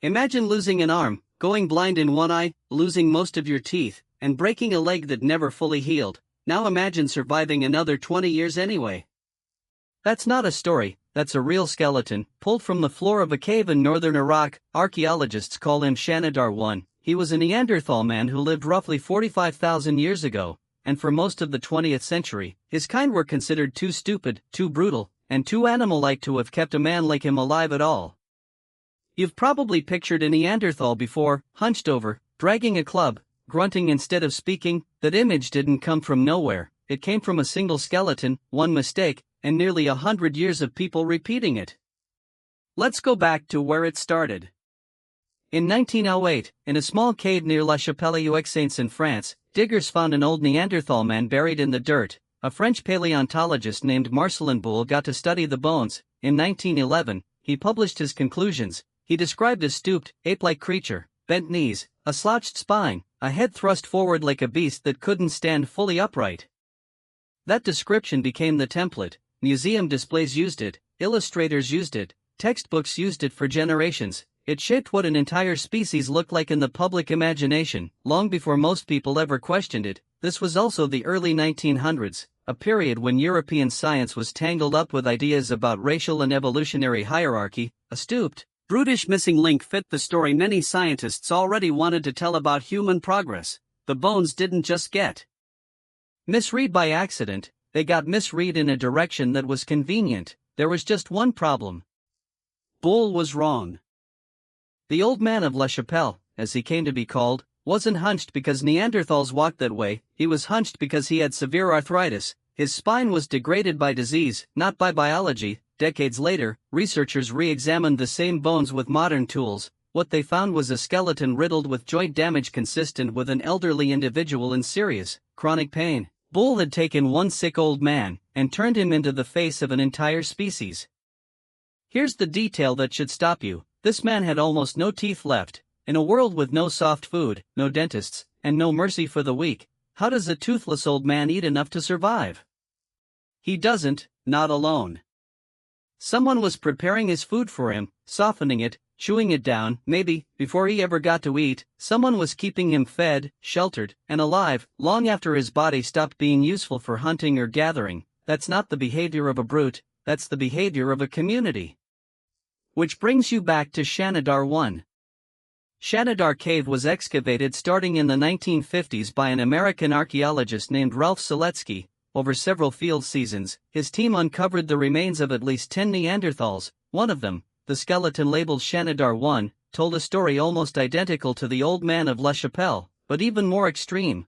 Imagine losing an arm, going blind in one eye, losing most of your teeth, and breaking a leg that never fully healed. Now imagine surviving another 20 years anyway. That's not a story, that's a real skeleton, pulled from the floor of a cave in northern Iraq. Archaeologists call him Shanidar I. He was a Neanderthal man who lived roughly 45,000 years ago, and for most of the 20th century, his kind were considered too stupid, too brutal, and too animal-like to have kept a man like him alive at all. You've probably pictured a Neanderthal before, hunched over, dragging a club, grunting instead of speaking. That image didn't come from nowhere, it came from a single skeleton, one mistake, and nearly 100 years of people repeating it. Let's go back to where it started. In 1908, in a small cave near La Chapelle-aux-Saints in France, diggers found an old Neanderthal man buried in the dirt. A French paleontologist named Marcelin Boule got to study the bones. In 1911, he published his conclusions. He described a stooped, ape-like creature, bent knees, a slouched spine, a head thrust forward like a beast that couldn't stand fully upright. That description became the template. Museum displays used it, illustrators used it, textbooks used it for generations. It shaped what an entire species looked like in the public imagination, long before most people ever questioned it. This was also the early 1900s, a period when European science was tangled up with ideas about racial and evolutionary hierarchy. A stooped, brutish missing link fit the story many scientists already wanted to tell about human progress. The bones didn't just get misread by accident, they got misread in a direction that was convenient. There was just one problem. Boule was wrong. The old man of La Chapelle, as he came to be called, wasn't hunched because Neanderthals walked that way. He was hunched because he had severe arthritis. His spine was degraded by disease, not by biology. Decades later, researchers re-examined the same bones with modern tools. What they found was a skeleton riddled with joint damage consistent with an elderly individual in serious, chronic pain. Boule had taken one sick old man and turned him into the face of an entire species. Here's the detail that should stop you. This man had almost no teeth left. In a world with no soft food, no dentists, and no mercy for the weak, how does a toothless old man eat enough to survive? He doesn't, not alone. Someone was preparing his food for him, softening it, chewing it down. Maybe, before he ever got to eat, someone was keeping him fed, sheltered, and alive, long after his body stopped being useful for hunting or gathering. That's not the behavior of a brute, that's the behavior of a community. Which brings you back to Shanidar I. Shanidar Cave was excavated starting in the 1950s by an American archaeologist named Ralph Seletsky. Over several field seasons, his team uncovered the remains of at least 10 Neanderthals. One of them, the skeleton labeled Shanidar I, told a story almost identical to the old man of La Chapelle, but even more extreme.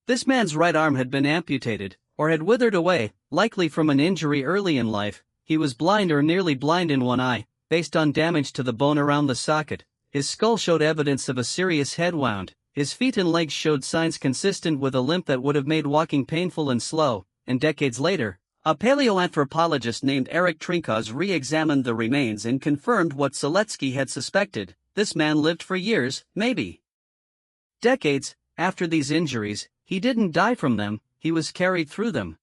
This man's right arm had been amputated, or had withered away, likely from an injury early in life. He was blind or nearly blind in one eye, based on damage to the bone around the socket. His skull showed evidence of a serious head wound. His feet and legs showed signs consistent with a limp that would have made walking painful and slow, and decades later, a paleoanthropologist named Eric Trinkoz re-examined the remains and confirmed what Seletsky had suspected. This man lived for years, maybe decades, after these injuries. He didn't die from them, he was carried through them.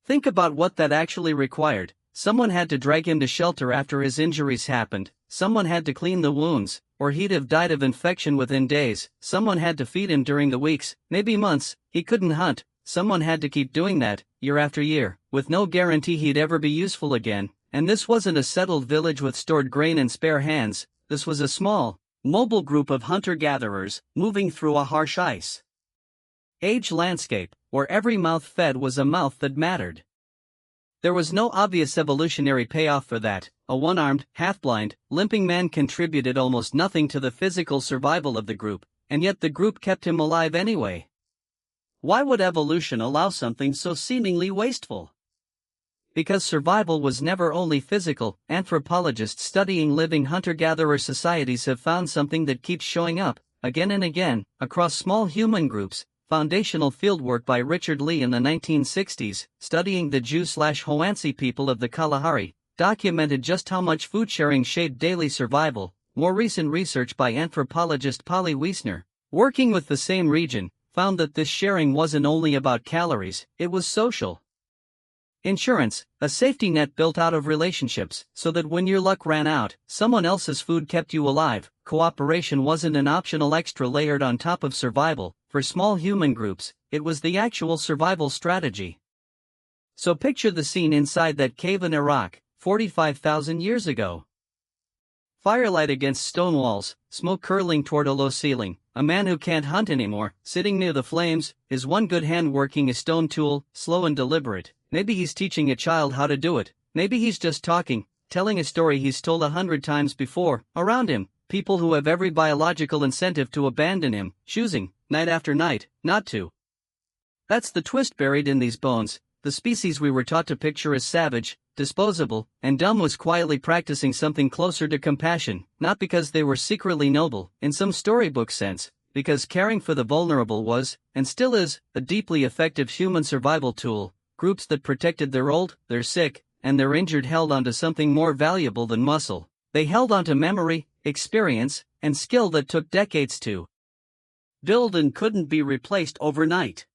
Think about what that actually required. Someone had to drag him to shelter after his injuries happened, someone had to clean the wounds, or he'd have died of infection within days. Someone had to feed him during the weeks, maybe months, he couldn't hunt. Someone had to keep doing that, year after year, with no guarantee he'd ever be useful again. And this wasn't a settled village with stored grain and spare hands. This was a small, mobile group of hunter-gatherers, moving through a harsh ice-age landscape, where every mouth fed was a mouth that mattered. There was no obvious evolutionary payoff for that. A one-armed, half-blind, limping man contributed almost nothing to the physical survival of the group, and yet the group kept him alive anyway. Why would evolution allow something so seemingly wasteful? Because survival was never only physical. Anthropologists studying living hunter-gatherer societies have found something that keeps showing up, again and again, across small human groups. Foundational fieldwork by Richard Lee in the 1960s, studying the Jew/Hoansi people of the Kalahari, documented just how much food sharing shaped daily survival. More recent research by anthropologist Polly Wiesner, working with the same region, found that this sharing wasn't only about calories, it was social. Insurance, a safety net built out of relationships, so that when your luck ran out, someone else's food kept you alive. Cooperation wasn't an optional extra layered on top of survival. For small human groups, it was the actual survival strategy. So picture the scene inside that cave in Iraq, 45,000 years ago. Firelight against stone walls, smoke curling toward a low ceiling, a man who can't hunt anymore, sitting near the flames, his one good hand working a stone tool, slow and deliberate. Maybe he's teaching a child how to do it, maybe he's just talking, telling a story he's told 100 times before. Around him, people who have every biological incentive to abandon him, choosing, night after night, not to. That's the twist buried in these bones. The species we were taught to picture as savage, disposable, and dumb was quietly practicing something closer to compassion, not because they were secretly noble, in some storybook sense, because caring for the vulnerable was, and still is, a deeply effective human survival tool. Groups that protected their old, their sick, and their injured held onto something more valuable than muscle. They held onto memory, experience, and skill that took decades to build and couldn't be replaced overnight.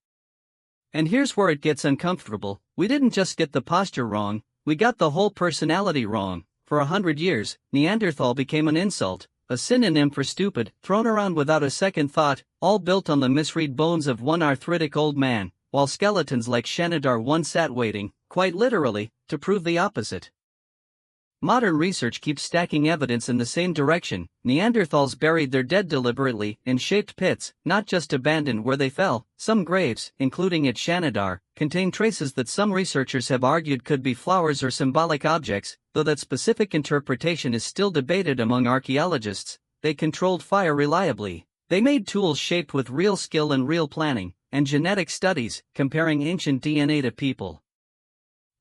And here's where it gets uncomfortable. We didn't just get the posture wrong, we got the whole personality wrong. For 100 years, Neanderthal became an insult, a synonym for stupid, thrown around without a second thought, all built on the misread bones of one arthritic old man, while skeletons like Shanidar once sat waiting, quite literally, to prove the opposite. Modern research keeps stacking evidence in the same direction. Neanderthals buried their dead deliberately in shaped pits, not just abandoned where they fell. Some graves, including at Shanidar, contain traces that some researchers have argued could be flowers or symbolic objects, though that specific interpretation is still debated among archaeologists. They controlled fire reliably. They made tools shaped with real skill and real planning, and genetic studies, comparing ancient DNA to people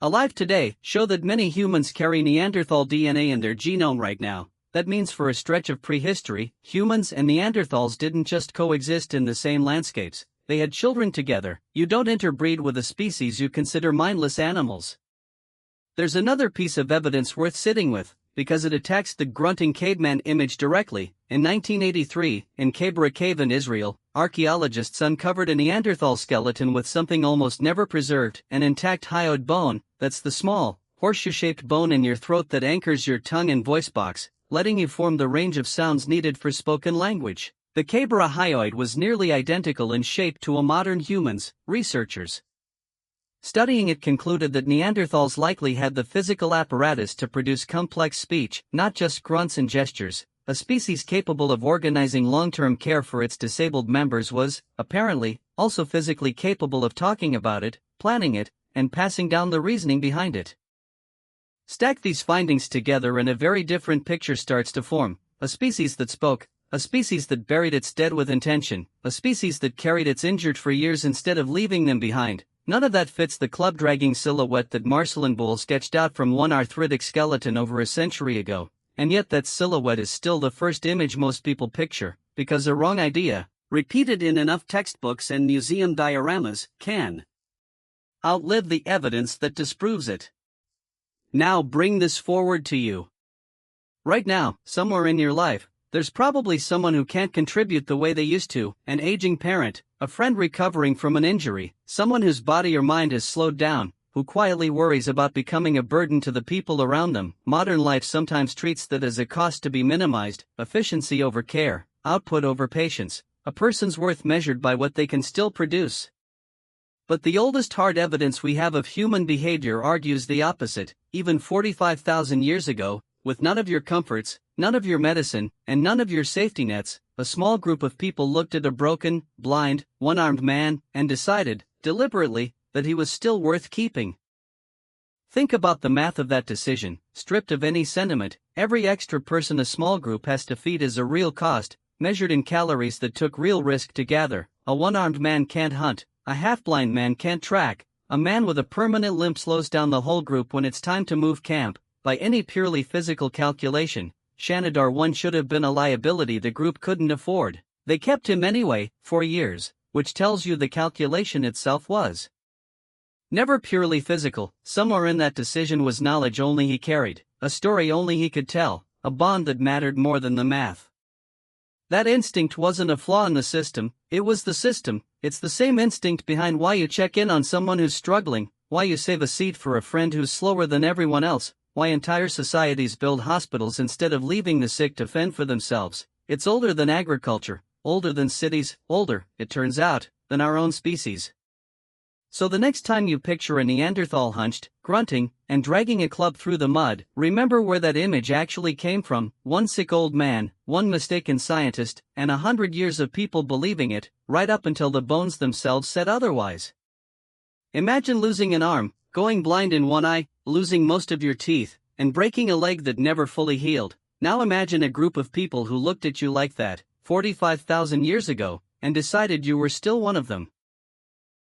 alive today, show that many humans carry Neanderthal DNA in their genome right now. That means for a stretch of prehistory, humans and Neanderthals didn't just coexist in the same landscapes, they had children together. You don't interbreed with a species you consider mindless animals. There's another piece of evidence worth sitting with, because it attacks the grunting caveman image directly. In 1983, in Shanidar Cave in Israel, archaeologists uncovered a Neanderthal skeleton with something almost never preserved, an intact hyoid bone. That's the small, horseshoe-shaped bone in your throat that anchors your tongue and voice box, letting you form the range of sounds needed for spoken language. The Shanidar hyoid was nearly identical in shape to a modern human's. Researchers studying it concluded that Neanderthals likely had the physical apparatus to produce complex speech, not just grunts and gestures. A species capable of organizing long-term care for its disabled members was, apparently, also physically capable of talking about it, planning it, and passing down the reasoning behind it. Stack these findings together and a very different picture starts to form. A species that spoke, a species that buried its dead with intention, a species that carried its injured for years instead of leaving them behind. None of that fits the club-dragging silhouette that Marcellin Boule sketched out from one arthritic skeleton over a century ago, and yet that silhouette is still the first image most people picture, because a wrong idea, repeated in enough textbooks and museum dioramas, can outlive the evidence that disproves it. Now bring this forward to you. Right now, somewhere in your life, there's probably someone who can't contribute the way they used to, an aging parent, a friend recovering from an injury, someone whose body or mind has slowed down, who quietly worries about becoming a burden to the people around them. Modern life sometimes treats that as a cost to be minimized, efficiency over care, output over patience, a person's worth measured by what they can still produce. But the oldest hard evidence we have of human behavior argues the opposite. Even 45,000 years ago, with none of your comforts, none of your medicine, and none of your safety nets, a small group of people looked at a broken, blind, one-armed man, and decided, deliberately, that he was still worth keeping. Think about the math of that decision. Stripped of any sentiment, every extra person a small group has to feed is a real cost, measured in calories that took real risk to gather. A one-armed man can't hunt, a half-blind man can't track, a man with a permanent limp slows down the whole group when it's time to move camp. By any purely physical calculation, Shanidar 1 should have been a liability the group couldn't afford. They kept him anyway, for years, which tells you the calculation itself was never purely physical. Somewhere in that decision was knowledge only he carried, a story only he could tell, a bond that mattered more than the math. That instinct wasn't a flaw in the system, it was the system. It's the same instinct behind why you check in on someone who's struggling, why you save a seat for a friend who's slower than everyone else, why entire societies build hospitals instead of leaving the sick to fend for themselves. It's older than agriculture, older than cities, older, it turns out, than our own species. So the next time you picture a Neanderthal hunched, grunting, and dragging a club through the mud, remember where that image actually came from: one sick old man, one mistaken scientist, and 100 years of people believing it, right up until the bones themselves said otherwise. Imagine losing an arm, going blind in one eye, losing most of your teeth, and breaking a leg that never fully healed. Now imagine a group of people who looked at you like that, 45,000 years ago, and decided you were still one of them.